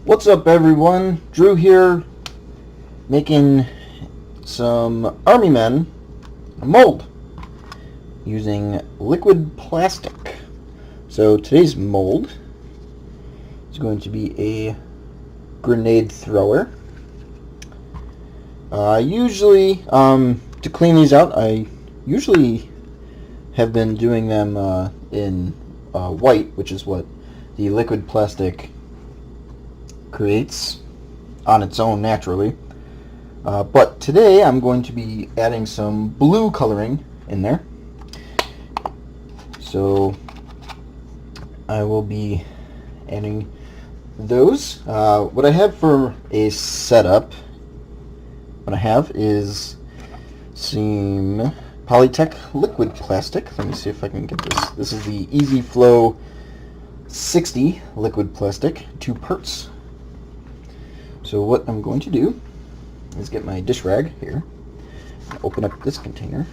What's up, everyone? Drew here, making some Army Men mold using liquid plastic. So today's mold is going to be a grenade thrower. Usually, to clean these out, I usually have been doing them in white, which is what the liquid plastic creates on its own naturally. But today I'm going to be adding some blue coloring in there. So I will be adding those. What I have for a setup, is some Polytek liquid plastic. Let me see if I can get this. This is the Easyflo 60 liquid plastic, 2 parts. So what I'm going to do is get my dish rag here, open up this container,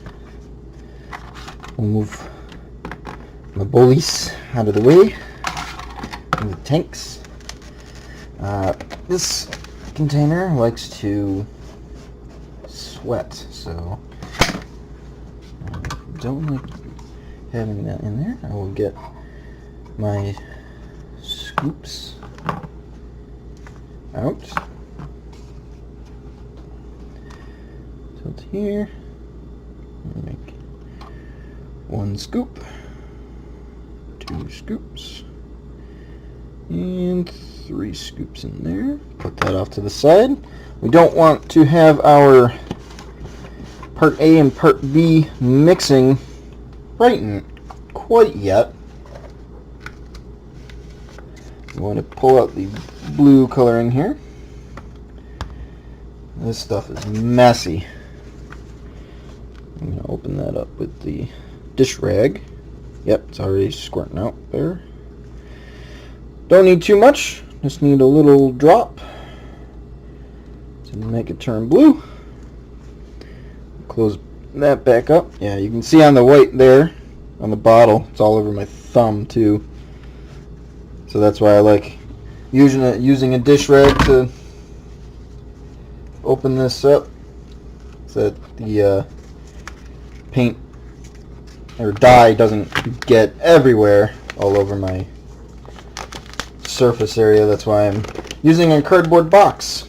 we'll move my bullies out of the way, and the tanks. This container likes to sweat, so I don't like having that in there. I will get my scoops out. Tilt here. Make 1 scoop, 2 scoops, and 3 scoops in there. Put that off to the side. We don't want to have our part A and part B mixing quite yet. We want to pull out the blue coloring here. This stuff is messy. I'm going to open that up with the dish rag. Yep, it's already squirting out there. Don't need too much, just need a little drop to make it turn blue. Close that back up. Yeah, you can see on the white there, on the bottle, it's all over my thumb too. So that's why I like using a dish rag to open this up, so that the paint or dye doesn't get everywhere all over my surface area. That's why I'm using a cardboard box.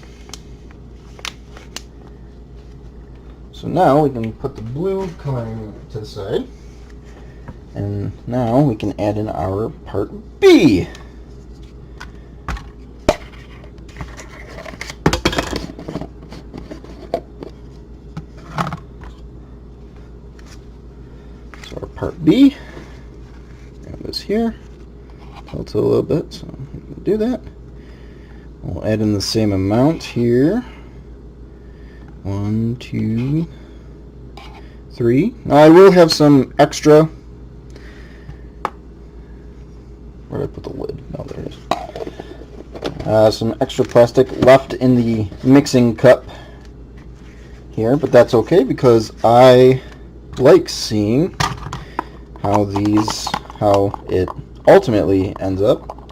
So now we can put the blue coloring to the side, and now we can add in our part B. So our part B, add this here, tilt it a little bit so we can do that. We'll add in the same amount here. 1, 2, 3. Now I will have some extra. Where did I put the lid? Oh, there it is. Some extra plastic left in the mixing cup here, but that's okay because I like seeing how it ultimately ends up.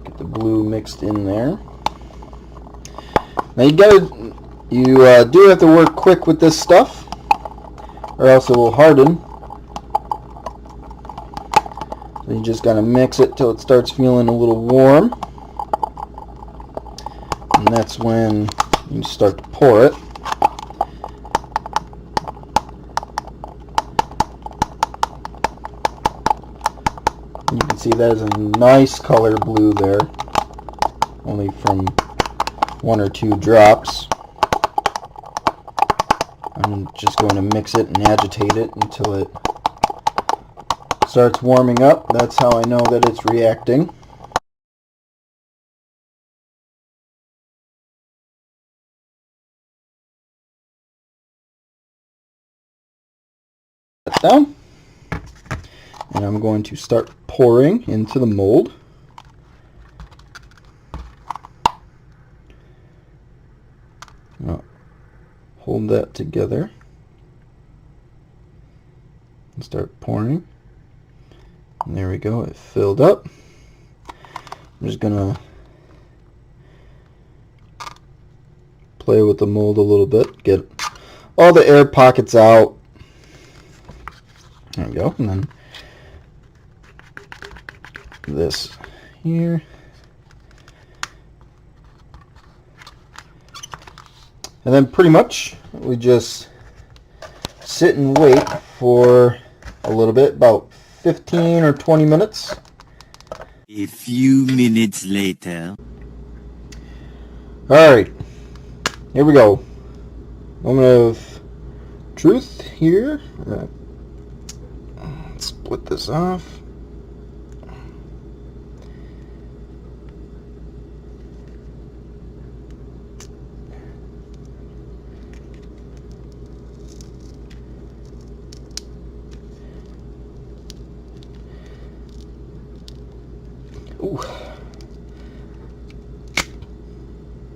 Get the blue mixed in there. Now you do have to work quick with this stuff, or else it will harden. So you just gotta mix it till it starts feeling a little warm, and that's when you start to pour it. You can see that is a nice color blue there, only from 1 or 2 drops. I'm just going to mix it and agitate it until it starts warming up. That's how I know that it's reacting. That down. And I'm going to start pouring into the mold. Now, hold that together and start pouring. And there we go, it filled up. I'm just gonna play with the mold a little bit, get all the air pockets out. There we go. And then this here. And then pretty much we just sit and wait for a little bit, about 15 or 20 minutes. A few minutes later. Alright, here we go. Moment of truth here. Let's split this off. Ooh.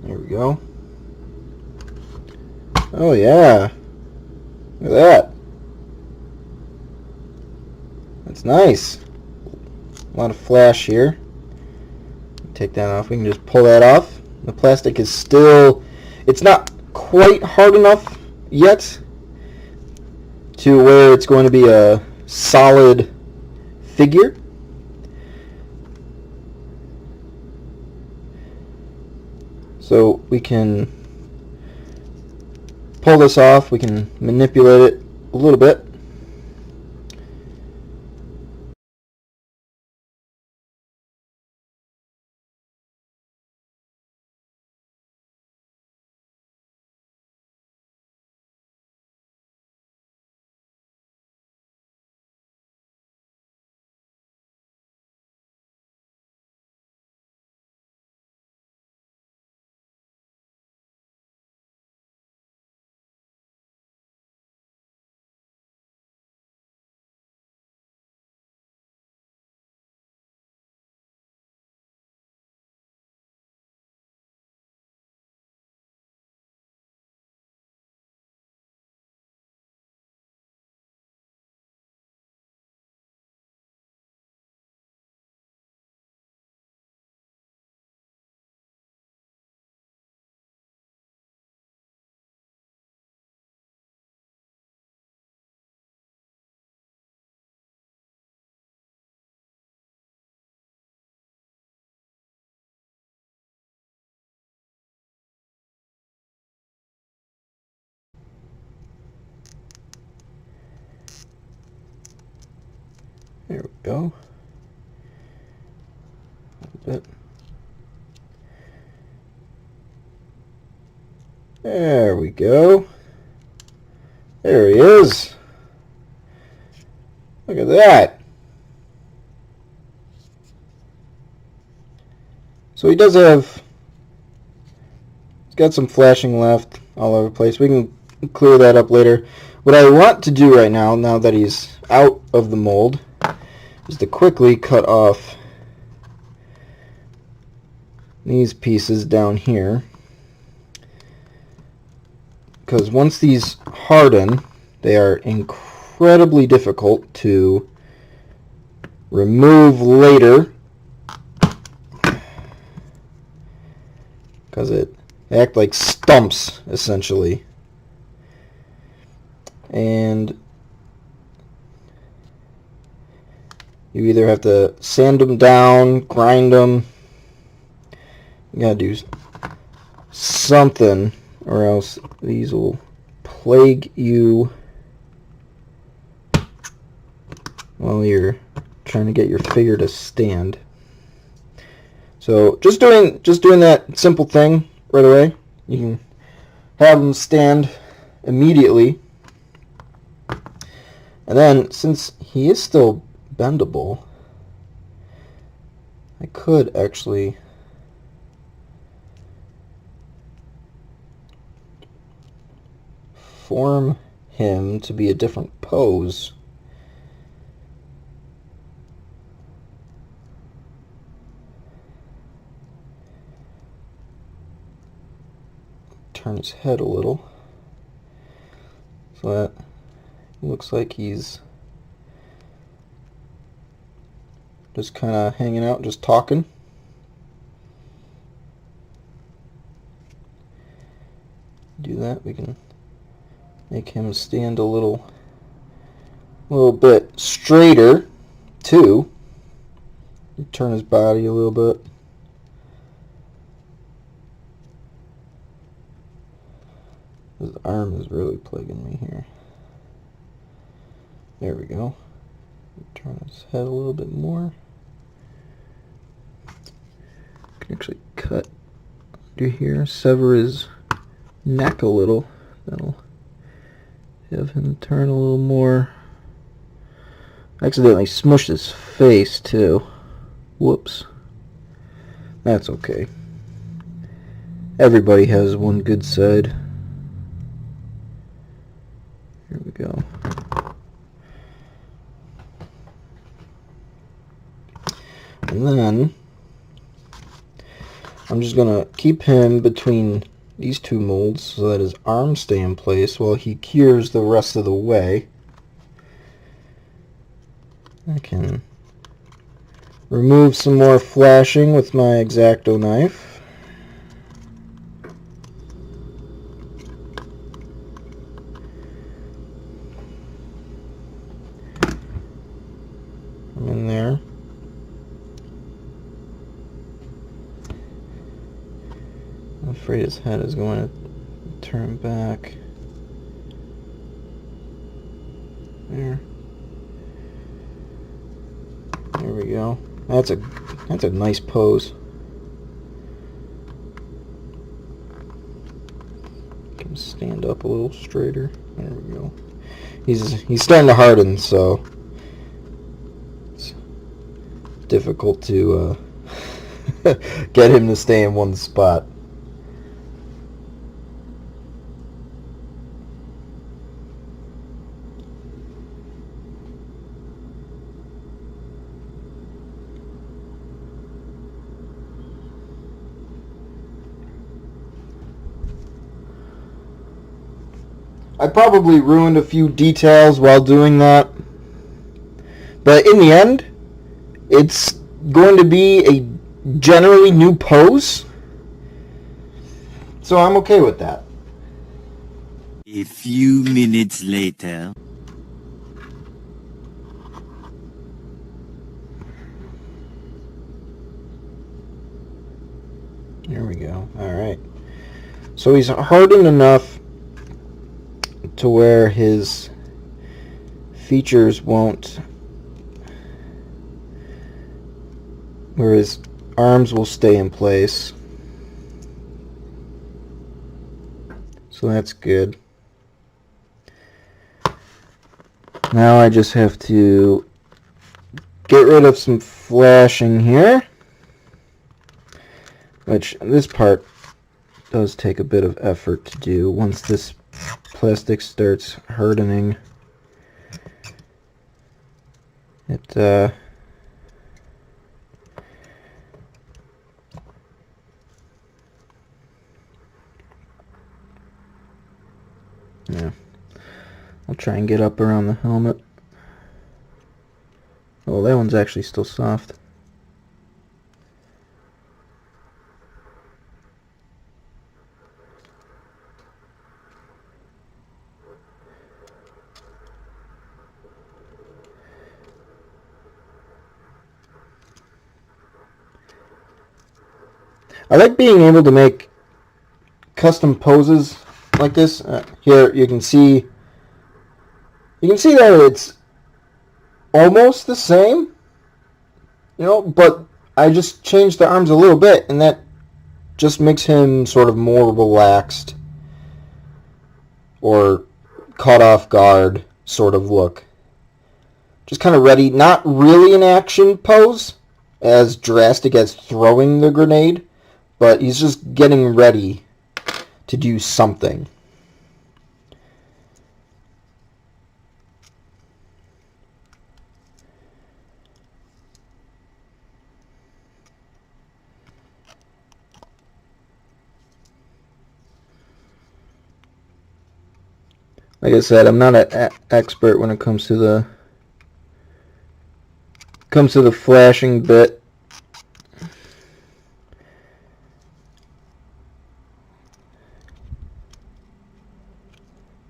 There we go. Oh yeah. Look at that. That's nice. A lot of flash here. Take that off. We can just pull that off. The plastic is still, it's not quite hard enough yet to where it's going to be a solid figure. So we can pull this off, we can manipulate it a little bit. There we go. A bit. There we go. There he is. Look at that. So he does have, he's got some flashing left all over the place. We can clear that up later. What I want to do right now, now that he's out of the mold, is to quickly cut off these pieces down here. Because once these harden, they are incredibly difficult to remove later. Because they act like stumps, essentially. And you either have to sand them down, grind them. You gotta do something, or else these will plague you while you're trying to get your figure to stand. So just doing that simple thing right away, you can have them stand immediately. And then, since he is still bendable, I could actually form him to be a different pose. Turn his head a little so that looks like he's just kind of hanging out, just talking. do that, we can make him stand a little bit straighter too. Turn his body a little bit. His arm is really plaguing me here. There we go. Turn his head a little bit more. Can actually cut under here, sever his neck a little. That'll have him turn a little more. Accidentally smushed his face too. Whoops. That's okay. Everybody has one good side. Here we go. And then I'm just going to keep him between these two molds so that his arms stay in place while he cures the rest of the way. I can remove some more flashing with my X-Acto knife. I'm in there. I'm afraid his head is going to turn back. There. There we go. That's a nice pose. Can stand up a little straighter. There we go. He's starting to harden, so it's difficult to get him to stay in one spot. I probably ruined a few details while doing that, but in the end, it's going to be a generally new pose, so I'm okay with that. A few minutes later. There we go. Alright. So he's hardened enough to where his features won't, where his arms will stay in place. So that's good. Now I just have to get rid of some flashing here, which this part does take a bit of effort to do. Once this plastic starts hardening, it yeah, I'll try and get up around the helmet. Oh, that one's actually still soft. I like being able to make custom poses like this. Here you can see that it's almost the same, but I just changed the arms a little bit, and that just makes him sort of more relaxed or caught off guard sort of look. Just kind of ready, not really an action pose as drastic as throwing the grenade, but he's just getting ready to do something. Like I said, I'm not an expert when it comes to the flashing bit.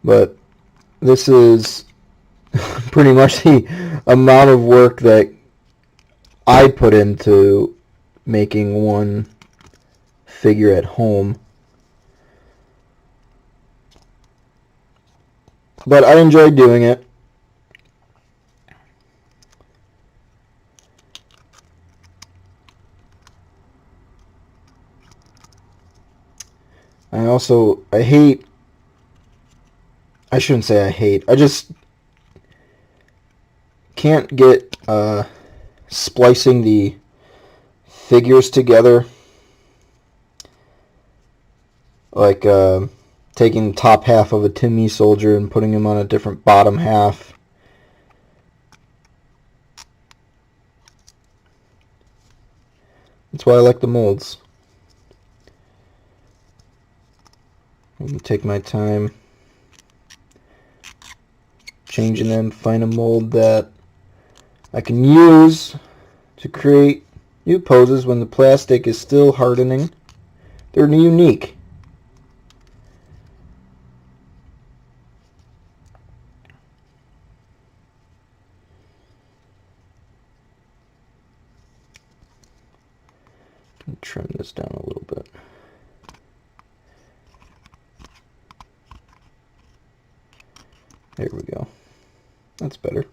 But this is pretty much the amount of work that I put into making one figure at home. But I enjoyed doing it. I shouldn't say I hate, I just can't get splicing the figures together, like taking the top half of a Timmy soldier and putting him on a different bottom half. That's why I like the molds. I can take my time changing them, find a mold that I can use to create new poses when the plastic is still hardening. They're unique. Trim this down a little bit. There we go. That's better.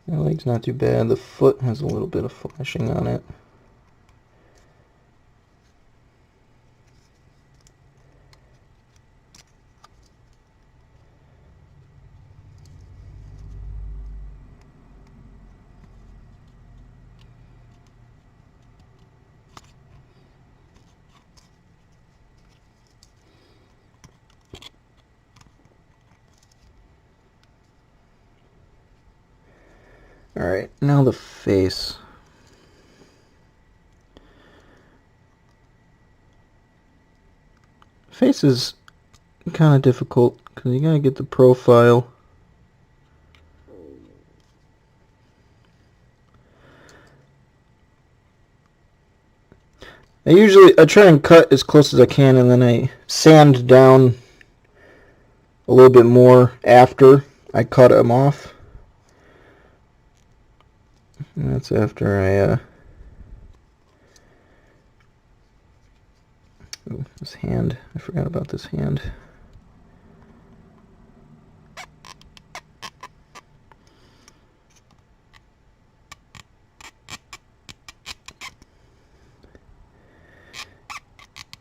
The leg's not too bad. The foot has a little bit of flashing on it. Alright, now the face. Face is kind of difficult because you gotta get the profile. I try and cut as close as I can, and then I sand down a little bit more after I cut them off. And that's after I oh, this hand. I forgot about this hand.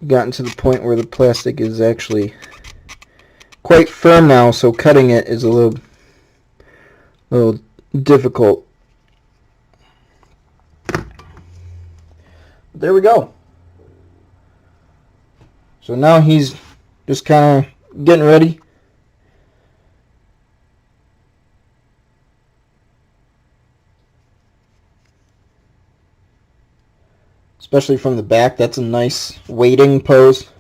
Gotten to the point where the plastic is actually quite firm now, so cutting it is a little difficult. There we go. So now he's just kind of getting ready. Especially from the back, that's a nice waiting pose.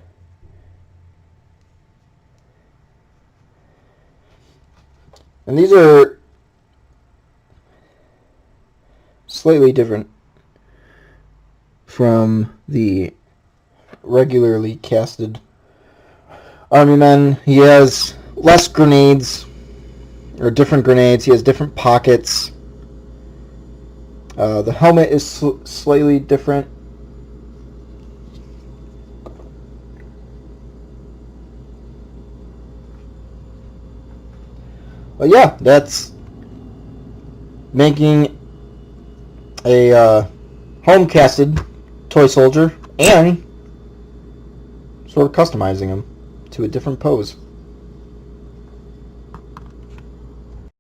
And these are slightly different from the regularly casted Army Men. He has less grenades, or different grenades. He has different pockets. The helmet is slightly different. But yeah, that's making a home casted toy soldier and sort of customizing him to a different pose.